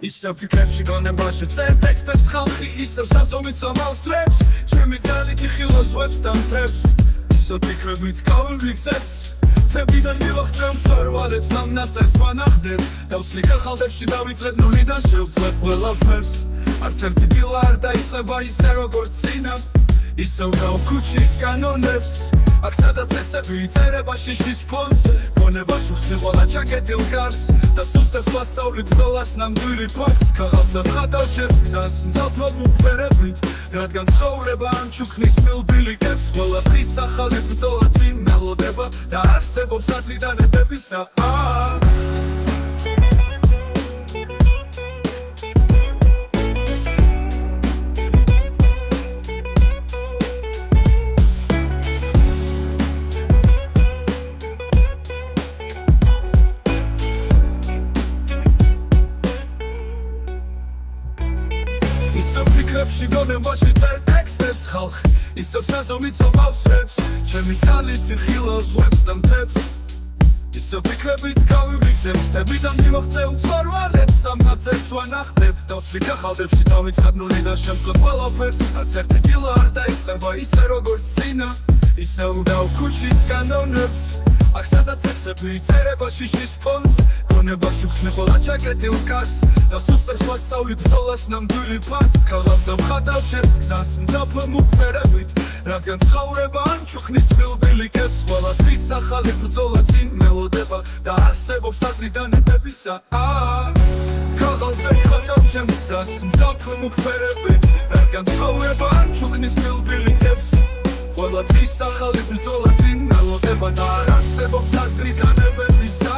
ისევ ფიქრებში გონებაში წერ ტექსტებს ხალხი ისევ საზომით ამავსრებს ჩემი ძალით იხილავს ვებს და მთებს ისევ ფიქრებით გავიგზებს თებიდან მივახცევ მწვერვალებს ამ ნაწერს ვანახდებ დავცლი ხალხებში დავიწყებ ნულიდან შევძლებ ყველაფერს არც ერთი დილა არ დაიწყება ისე როგორც წინა ისევ გავქუჩის კანონებს აქ სადაც ესები იწერება შიშის ფონს გონებაში ვსნიყოლა ჩაკეტილ კარს და სუსტებს ვასწავლი ბრძოლას ნამდვილი ფაქტს ქაღალდზე ვხატავ გზას მძალფლად მუფერებით რადგან ცხოვრება ამ ჩუქნის მილბილიკებს ყველაფრის ახალი ბრძოლა წინ მელოდება და არსებობს აზრი დანებებისა ისევ ფიქრებში გონებაში წერ ტექსტებს ხალხი ისევ საზომით ამავსრებს ჩემი ძალით იხილავს ვებს და მთებს ისევ ფიქრებით გავივიგზებს თებიდან მივახცევ მწვერვალებს ამ ნაწერს ვანახდებ დავცლი ხალხებში დავიწყებ ნულიდან შევძლებ ყველაფერს არც ერთი დილა არ დაიწყება ისე როგორც წინა ისევ დავქუჩის კანონებს აქ სადაც ესები იწერება შიშის ფონს გონებაში ვხსნიყოლა ჩაკეტილ კარს და სუსტებს ვასწავლი ბრძოლას ნამდვილი ფასს ქაღალდზე ვხატავ გზას მძაფრ მუფერებით რადგან ცხოვრება ამ ჩუქნის მილბილიკებს ყველაფრის ახალი ბრძოლა წინ მელოდება და არსებობს აზრი დანებებისა ქაღალდზე ვხატავ გზას მძაფრ მუფერებით რადგან ცხოვრება ამ ჩუქნის მილბილიკებს ყველაფრის ახალი ბრძოლა წინ მელოდება და არსებობს აზრი დანებებისა